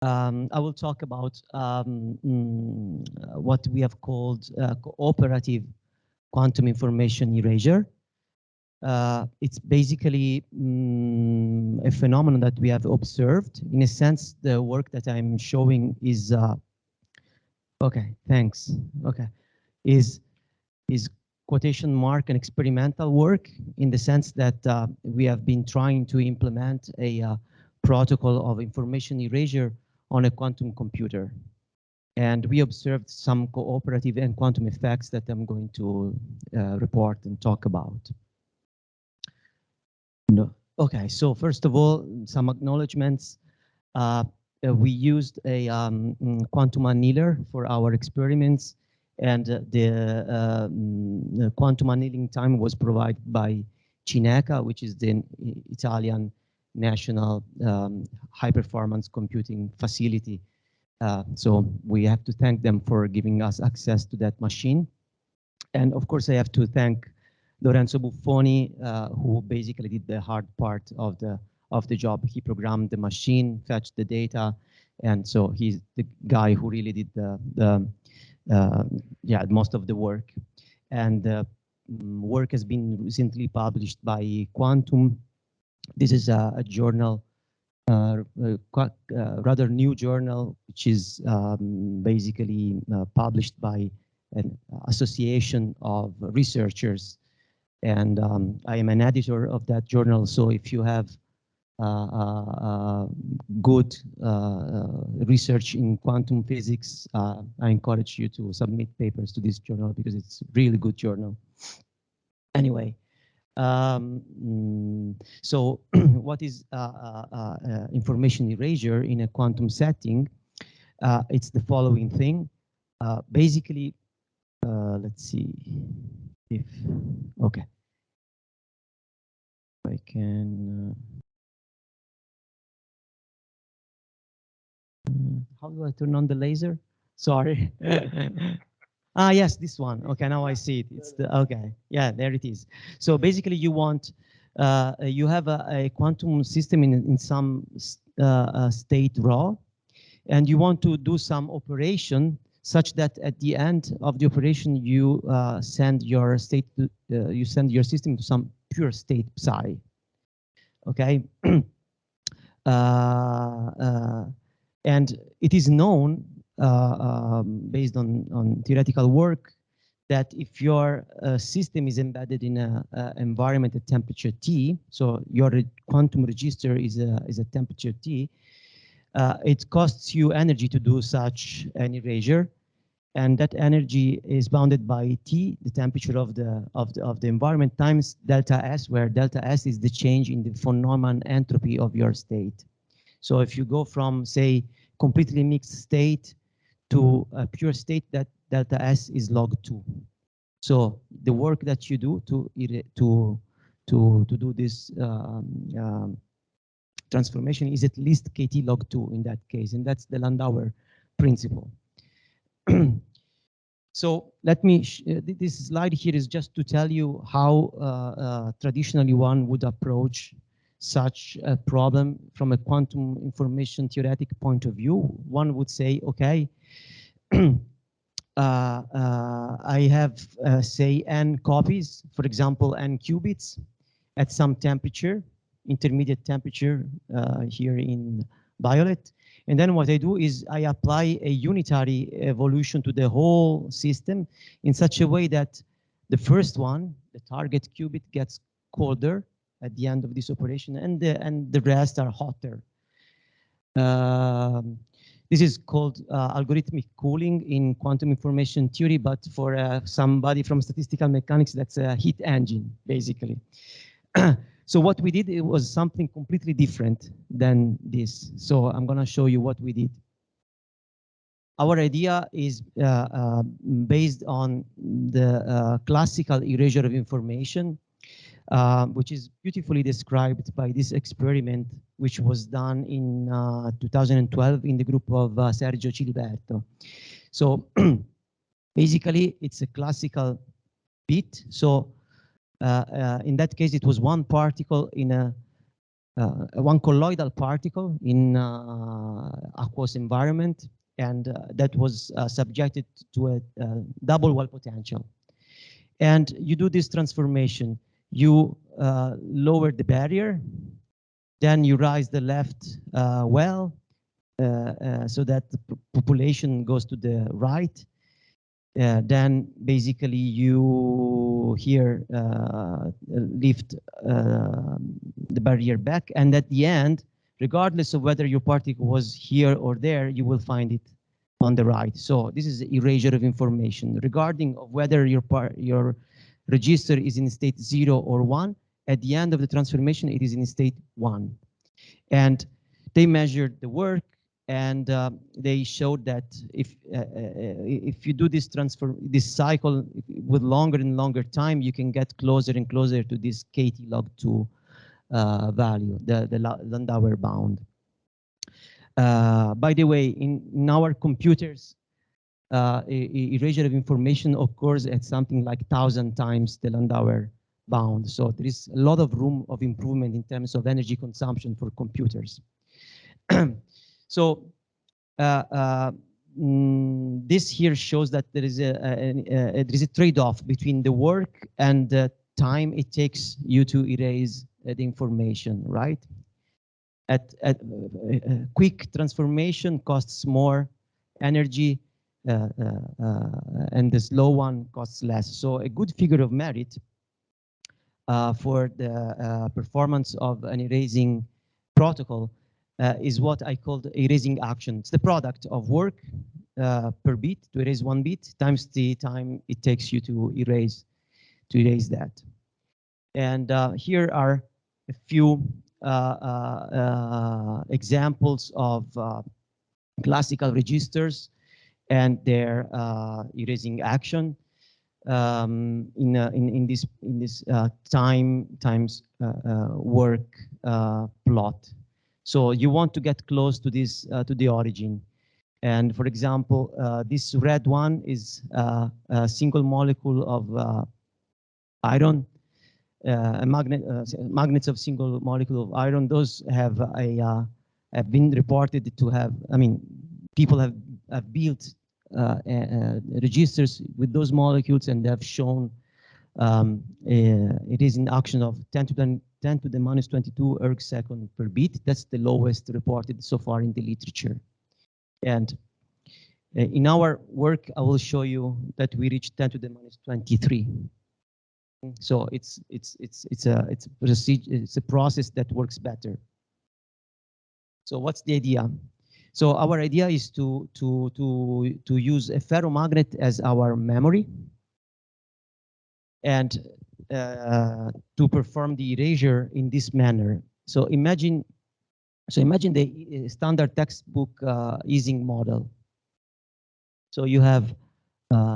I will talk about what we have called cooperative quantum information erasure. It's basically a phenomenon that we have observed. In a sense, the work that I'm showing is okay. Thanks. Okay, is quotation mark an experimental work in the sense that we have been trying to implement a protocol of information erasure on a quantum computer. And we observed some cooperative and quantum effects that I'm going to report and talk about. No. Okay, so first of all, some acknowledgements. We used a quantum annealer for our experiments, and the quantum annealing time was provided by Cineca, which is the Italian national high-performance computing facility. So we have to thank them for giving us access to that machine. And of course, I have to thank Lorenzo Buffoni, who basically did the hard part of the job. He programmed the machine, fetched the data, and so he's the guy who really did most of the work. And work has been recently published by Quantum. This is a journal, rather new journal, which is basically published by an association of researchers. And I am an editor of that journal. So if you have good research in quantum physics, I encourage you to submit papers to this journal because it's a really good journal. Anyway, so what is information erasure in a quantum setting? It's the following thing. Basically, let's see if, okay. I can, how do I turn on the laser? Sorry. Ah, yes, this one. Okay, now I see it. It's the, okay, yeah, there it is. So basically you want, you have a quantum system in some state raw, and you want to do some operation such that at the end of the operation you send your state to, you send your system to some pure state psi. Okay, and it is known based on theoretical work that if your system is embedded in an environment at temperature T, so your quantum register is a temperature T, it costs you energy to do such an erasure, and that energy is bounded by T, the temperature of the environment, times delta S, where delta S is the change in the von Neumann entropy of your state. So if you go from, say, completely mixed state to a pure state, that delta S is log 2. So the work that you do to do this transformation is at least KT log 2 in that case, and that's the Landauer principle. So let me, this slide here is just to tell you how traditionally one would approach such a problem from a quantum information theoretic point of view. One would say, okay, I have, say, n copies, for example, n qubits at some temperature, intermediate temperature here in violet. And then what I do is I apply a unitary evolution to the whole system in such a way that the first one, the target qubit, gets colder at the end of this operation, and the rest are hotter. This is called algorithmic cooling in quantum information theory, but for somebody from statistical mechanics, that's a heat engine, basically. So what we did, it was something completely different than this. So I'm going to show you what we did. Our idea is based on the classical erasure of information, which is beautifully described by this experiment, which was done in 2012 in the group of Sergio Ciliberto. So basically, it's a classical bit. So in that case, it was one particle in a one colloidal particle in aqueous environment, and that was subjected to a double well potential. And you do this transformation. You lower the barrier, then you rise the left well, so that the population goes to the right. Then basically you here lift the barrier back, and at the end, regardless of whether your particle was here or there, you will find it on the right. So this is erasure of information regarding of whether your register is in state 0 or 1. At the end of the transformation, it is in state 1. And they measured the work, and they showed that if you do this cycle with longer and longer time, you can get closer and closer to this KT log 2 value, the Landauer bound. By the way, in our computers, erasure of information occurs at something like 1,000 times the Landauer bound. So there is a lot of room of improvement in terms of energy consumption for computers. So this here shows that there is a trade-off between the work and the time it takes you to erase the information, right? At quick transformation costs more energy, and the slow one costs less. So a good figure of merit for the performance of an erasing protocol is what I call the erasing action. It's the product of work per bit to erase 1 bit times the time it takes you to erase that. And here are a few examples of classical registers and their erasing action in this time times work plot. So you want to get close to this to the origin. And for example, this red one is a single molecule of iron. Magnets of single molecule of iron. Those have been reported to have. I mean, people have built registers with those molecules, and they have shown it is in action of 10 to the minus 22 erg/second per bit. That's the lowest reported so far in the literature. And in our work, I will show you that we reached 10 to the minus 23. So it's a process that works better. So what's the idea? So our idea is to use a ferromagnet as our memory, and to perform the erasure in this manner. So imagine the standard textbook Ising model. So you have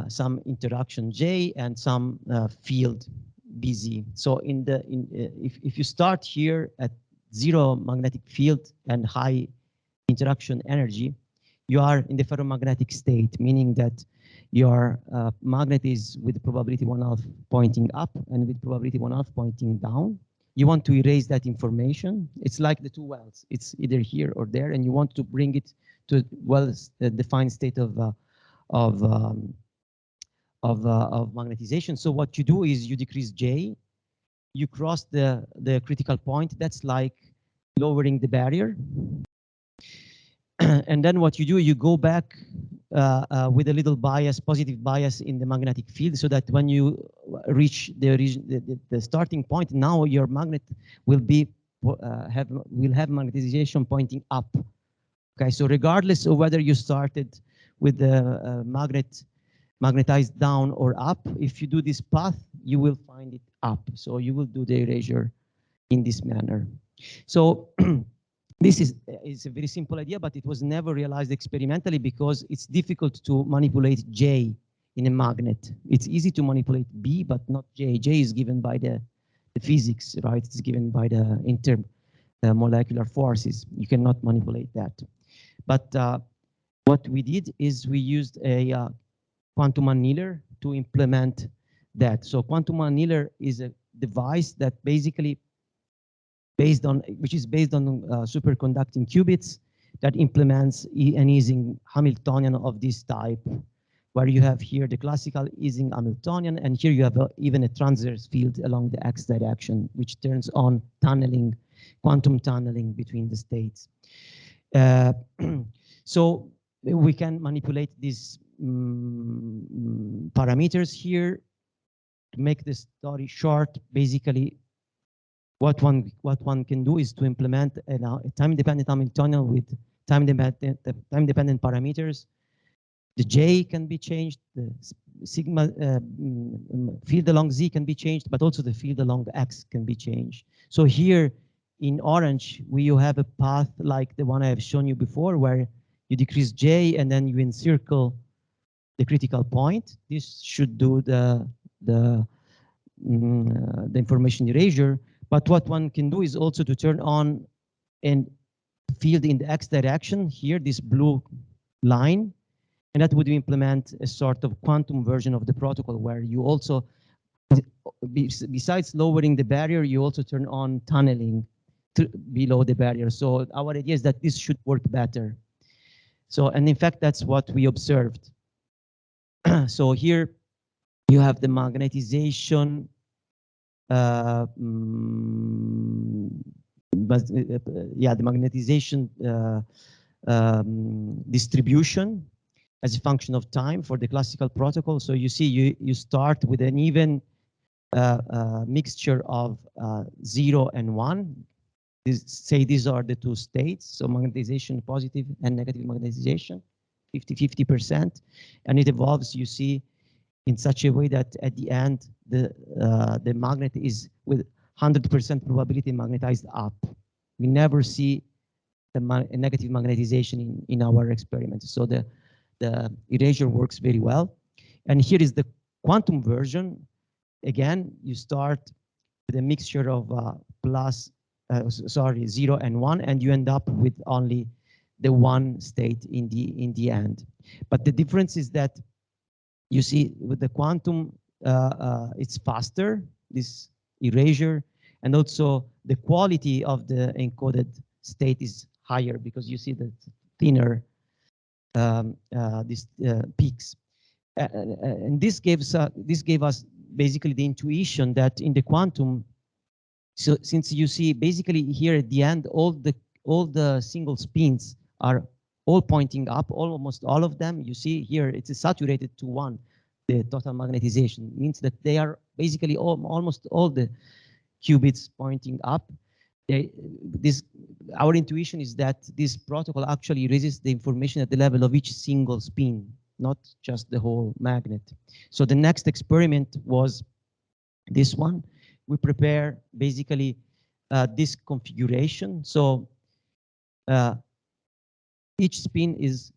some interaction J and some field BZ. So if you start here at 0 magnetic field and high interaction energy, you are in the ferromagnetic state, meaning that your magnet is with probability 1/2 pointing up and with probability 1/2 pointing down. You want to erase that information. It's like the two wells. It's either here or there, and you want to bring it to well-defined state of magnetization. So what you do is you decrease J, you cross the critical point. That's like lowering the barrier. And then what you do, you go back with a little bias, positive bias in the magnetic field, so that when you reach the starting point, now your magnet will have magnetization pointing up. Okay, so regardless of whether you started with the magnetized down or up, if you do this path, you will find it up. So you will do the erasure in this manner. So this is a very simple idea, but it was never realized experimentally because it's difficult to manipulate J in a magnet. It's easy to manipulate B, but not J. J is given by the physics, right? It's given by the intermolecular forces. You cannot manipulate that. But what we did is we used a quantum annealer to implement that. So quantum annealer is a device that basically which is based on superconducting qubits that implements an Ising Hamiltonian of this type, where you have here the classical Ising Hamiltonian, and here you have even a transverse field along the x direction, which turns on tunneling, quantum tunneling between the states. So we can manipulate these parameters here. To make the story short, basically, what one can do is to implement a time-dependent Hamiltonian with time-dependent parameters. The J can be changed, the sigma field along Z can be changed, but also the field along X can be changed. So here in orange, you have a path like the one I have shown you before, where you decrease J and then you encircle the critical point. This should do the information erasure. But what one can do is also to turn on a field in the X direction here, this blue line, and that would implement a sort of quantum version of the protocol where you also, besides lowering the barrier, you also turn on tunneling below the barrier. So our idea is that this should work better. So, and in fact, that's what we observed. So here you have the magnetization the magnetization distribution as a function of time for the classical protocol. So you see, you start with an even mixture of 0 and 1. Say these are the two states, so magnetization, positive and negative magnetization, 50-50%, and it evolves, you see, in such a way that at the end, the magnet is with 100% probability magnetized up. We never see a negative magnetization in our experiments. So the erasure works very well. And here is the quantum version. Again, you start with a mixture of 0 and 1, and you end up with only the one state in the end. But the difference is that you see with the quantum, it's faster, this erasure, and also the quality of the encoded state is higher because you see the thinner these peaks. And this gave us basically the intuition that in the quantum, so since you see basically here at the end, all the single spins are all pointing up, almost all of them. You see here, it's saturated to 1. The total magnetization means that they are basically almost all the qubits pointing up. Our intuition is that this protocol actually erases the information at the level of each single spin, not just the whole magnet. So the next experiment was this one. We prepare basically this configuration. So each spin is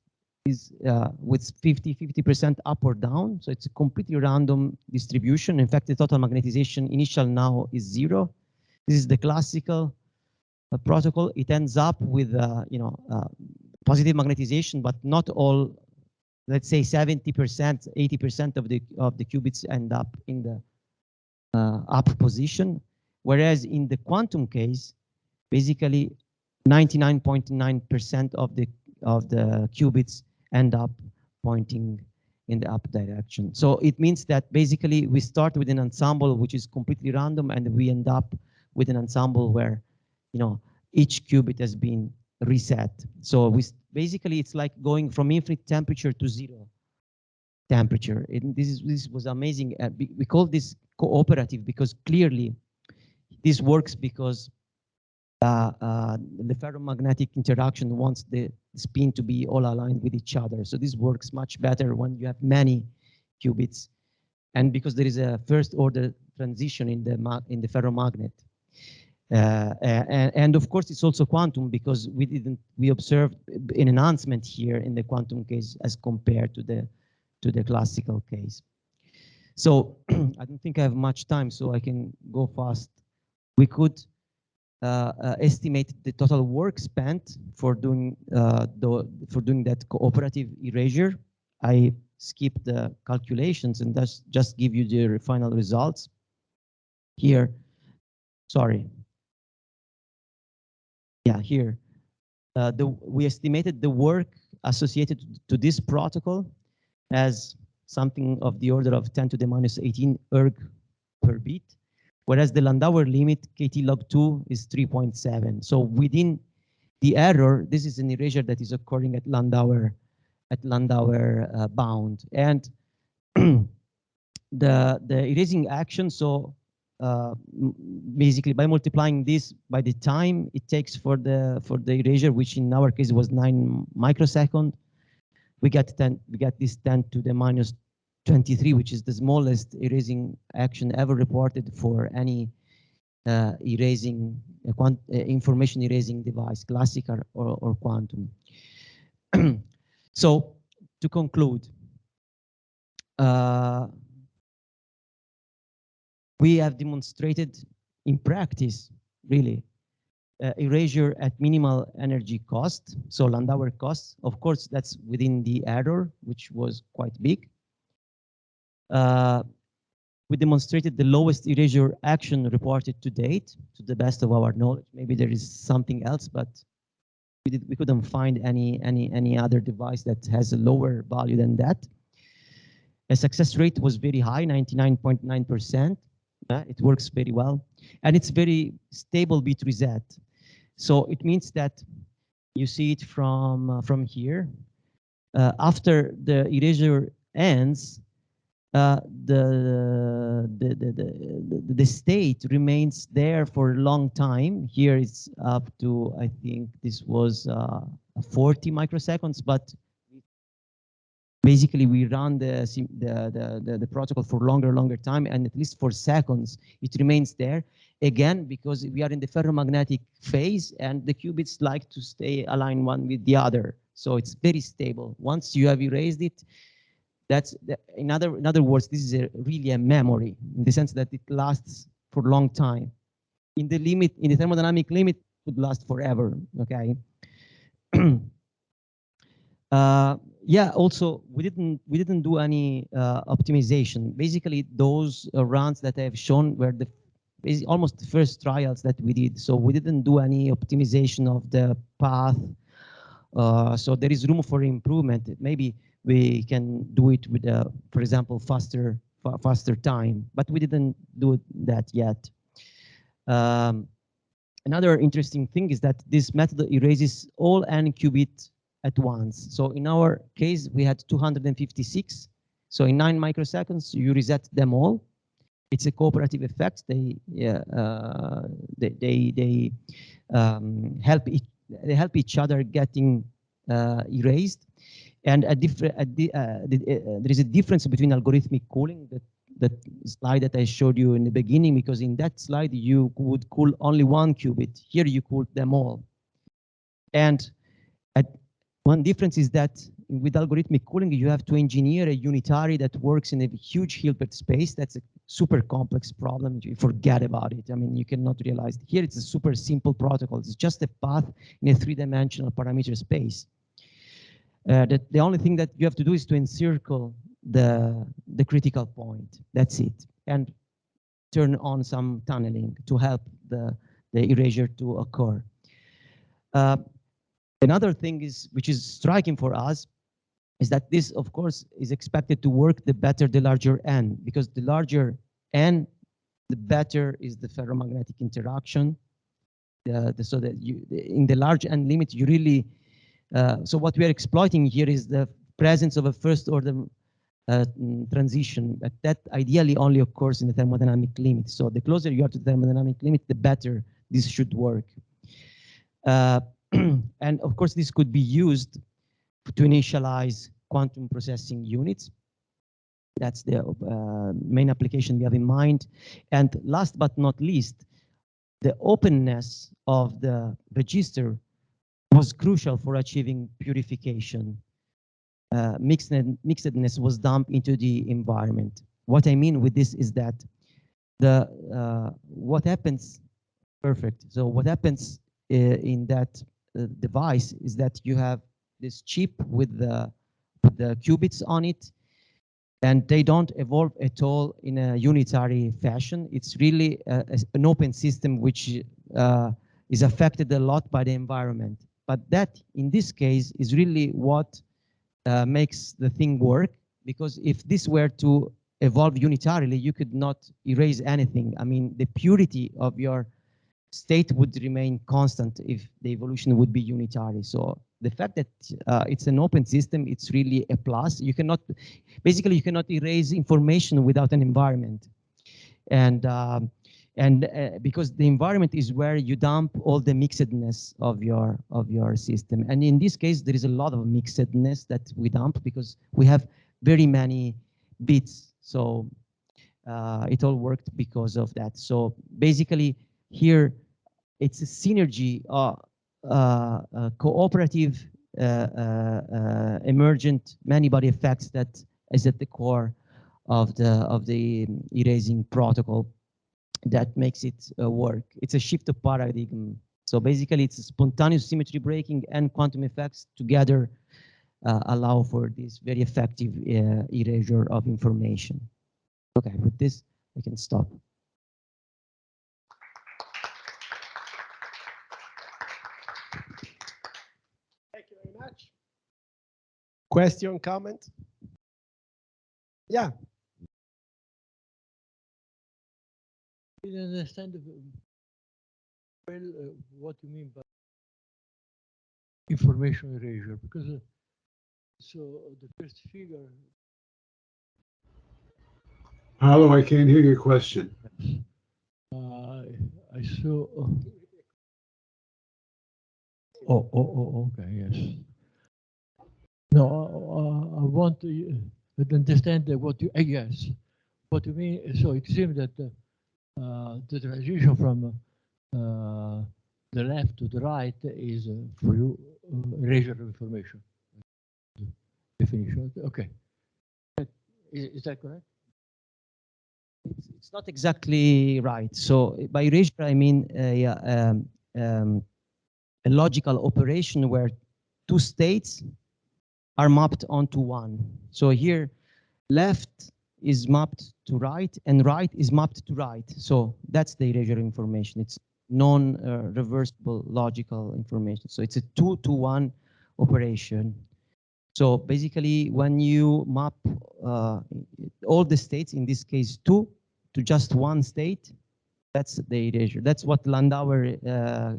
with 50% up or down. So it's a completely random distribution. In fact, the total magnetization initial now is 0. This is the classical protocol. It ends up with positive magnetization, but not all. Let's say 70%, 80% of the qubits end up in the up position, whereas in the quantum case, basically 99.9% of the qubits end up pointing in the up direction. So it means that basically we start with an ensemble which is completely random, and we end up with an ensemble where, each qubit has been reset. So basically it's like going from infinite temperature to 0 temperature. This was amazing. We call this cooperative because clearly this works because the ferromagnetic interaction wants the spin to be all aligned with each other. So this works much better when you have many qubits, and because there is a first order transition in the ferromagnet. And of course it's also quantum because we observed an enhancement here in the quantum case as compared to the classical case. So I don't think I have much time, so I can go fast. We could estimate the total work spent for doing that cooperative erasure. I skipped the calculations and that's just give you the final results here. Sorry. yeah, here. We estimated the work associated to this protocol as something of the order of 10 to the minus 18 erg per bit, whereas the Landauer limit KT log 2 is 3.7. So within the error, this is an erasure that is occurring at Landauer bound, and the erasing action. So basically, by multiplying this by the time it takes for the erasure, which in our case was 9 microseconds, we get this 10 to the minus 23, which is the smallest erasing action ever reported for any erasing information erasing device, classical or quantum. So to conclude, we have demonstrated in practice, really, erasure at minimal energy cost, so Landauer cost. Of course, that's within the error, which was quite big. We demonstrated the lowest erasure action reported to date, to the best of our knowledge. Maybe there is something else, but we couldn't find any other device that has a lower value than that. The success rate was very high, 99.9%. It works very well, and it's very stable bit reset. So it means that you see it from here. After the erasure ends, the state remains there for a long time. Here it's up to, I think this was 40 microseconds, but basically we run the protocol for longer time, and at least for seconds it remains there. Again, because we are in the ferromagnetic phase, and the qubits like to stay aligned one with the other, so it's very stable. Once you have erased it, that's in other words, this is really a memory in the sense that it lasts for a long time. In the limit, in the thermodynamic limit, it would last forever. Okay. Yeah. Also, we didn't do any optimization. Basically, those runs that I have shown were almost the first trials that we did. So we didn't do any optimization of the path. So there is room for improvement. Maybe we can do it with, for example, faster time, but we didn't do that yet. Another interesting thing is that this method erases all n qubits at once. So in our case, we had 256. So in 9 microseconds, you reset them all. It's a cooperative effect. They help each other getting erased. And there is a difference between algorithmic cooling, that slide that I showed you in the beginning, because in that slide you would cool only one qubit. Here you cooled them all. And one difference is that with algorithmic cooling, you have to engineer a unitary that works in a huge Hilbert space. That's a super complex problem. You forget about it. I mean, you cannot realize it. Here it's a super simple protocol. It's just a path in a 3-dimensional parameter space. The only thing that you have to do is to encircle the critical point. That's it. And turn on some tunneling to help the erasure to occur. Another thing which is striking for us is that this, of course, is expected to work the better the larger n, because the larger n, the better is the ferromagnetic interaction. So that in the large n limit, you really, so what we are exploiting here is the presence of a first order transition, but that ideally only occurs in the thermodynamic limit. So the closer you are to the thermodynamic limit, the better this should work. And of course, this could be used to initialize quantum processing units. That's the main application we have in mind. And last but not least, the openness of the register was crucial for achieving purification. Mixedness was dumped into the environment. What I mean with this is that what happens, perfect. So what happens in that device is that you have this chip with the qubits on it, and they don't evolve at all in a unitary fashion. It's really an open system which is affected a lot by the environment. But that, in this case, is really what makes the thing work, because if this were to evolve unitarily, you could not erase anything. I mean, the purity of your state would remain constant if the evolution would be unitary. So the fact that it's an open system, it's really a plus. You cannot, basically, you cannot erase information without an environment. And because the environment is where you dump all the mixedness of your system. And in this case, there is a lot of mixedness that we dump because we have very many bits. So it all worked because of that. So basically here, it's a synergy, cooperative, emergent many-body effects that is at the core of the erasing protocol that makes it work. It's a shift of paradigm. So basically, it's spontaneous symmetry breaking and quantum effects together allow for this very effective erasure of information. Okay, with this, I can stop. Thank you very much. Question, comment? Yeah. I didn't understand well what you mean by information erasure, because so the first figure. Paolo, I can't hear your question. I saw. Okay, yes. No, I want to understand what you. Yes, what you mean. So it seems that the transition from the left to the right is for you erasure of information. Definition. Okay. Is that correct? It's not exactly right. So by erasure, I mean a logical operation where two states are mapped onto one. So here, left is mapped to right and right is mapped to right. So that's the erasure information. It's non-reversible logical information. So it's a 2-to-1 operation. So basically, when you map all the states, in this case 2, to just one state, that's the erasure. That's what Landauer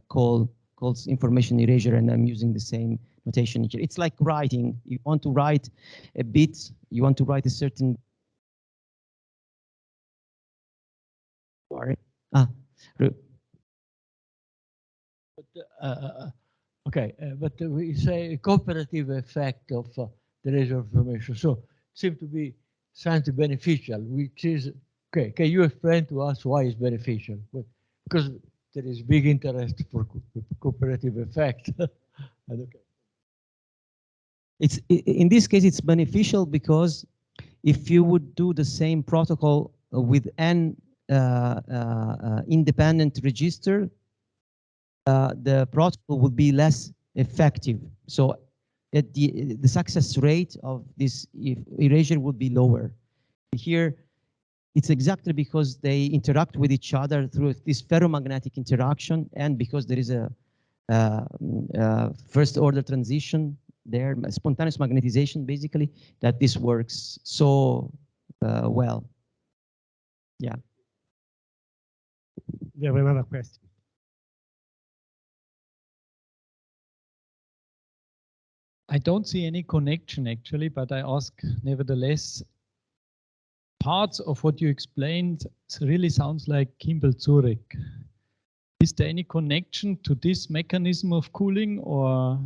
calls information erasure, and I'm using the same notation here. It's like writing. You want to write a bit, you want to write a certain. Sorry. Okay, but we say a cooperative effect of the erasure of information. So it seems to be something beneficial, which is, okay, can you explain to us why it's beneficial? Because there is big interest for cooperative effect. Okay. It's, in this case, it's beneficial because if you would do the same protocol with an independent register, the protocol would be less effective. So at the success rate of this erasure would be lower. Here, it's exactly because they interact with each other through this ferromagnetic interaction, and because there is a first order transition there, spontaneous magnetization, basically, that this works so well. Yeah. We have another question. I don't see any connection actually, but I ask nevertheless. Parts of what you explained really sounds like Kimball-Zurich. Is there any connection to this mechanism of cooling, or?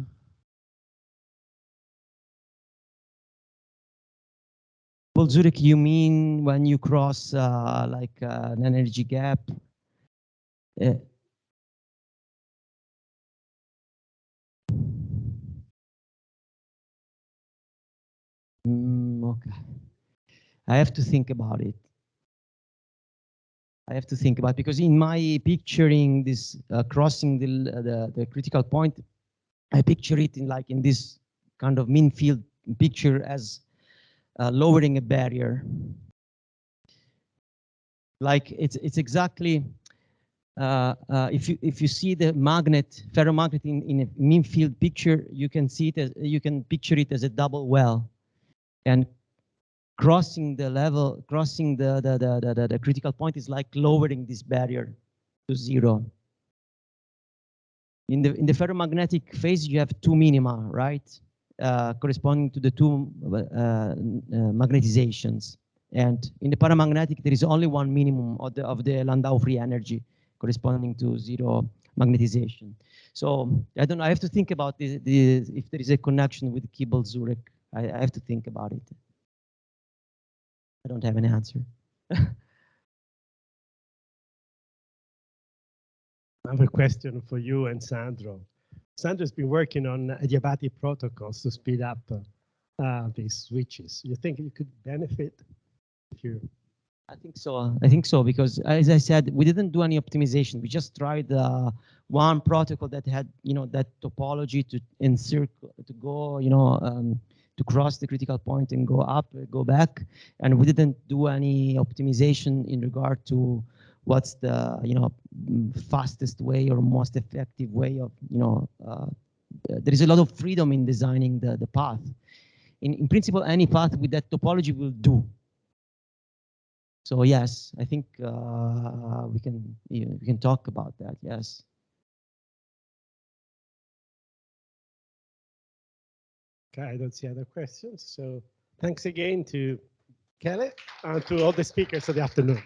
Kimball-Zurich, you mean when you cross like an energy gap? Okay. I have to think about it. I have to think about it, because in my picturing this crossing the critical point, I picture it in this kind of mean field picture as lowering a barrier. Like it's exactly if you see the magnet, ferromagnet in a mean field picture, you can see it as, you can picture it as a double well, and crossing the level, crossing the critical point is like lowering this barrier to zero. In the ferromagnetic phase, you have two minima, right? Corresponding to the two magnetizations. And in the paramagnetic, there is only one minimum of the Landau free energy corresponding to zero magnetization. So I don't know, I have to think about if there is a connection with Keeble-Zurek. I have to think about it. I don't have an answer. I have a question for you and Sandro. Sandro's been working on adiabatic protocols to speed up these switches. You think you could benefit if you? I think so. I think so, because as I said, we didn't do any optimization. We just tried one protocol that had, you know, that topology to encircle, to go, you know, to cross the critical point and go up, go back, and we didn't do any optimization in regard to what's the, you know, fastest way or most effective way of, you know, there is a lot of freedom in designing the path. In principle, any path with that topology will do. So yes, I think we can talk about that. Yes. Okay, I don't see other questions. So thanks again to Michele and to all the speakers of the afternoon.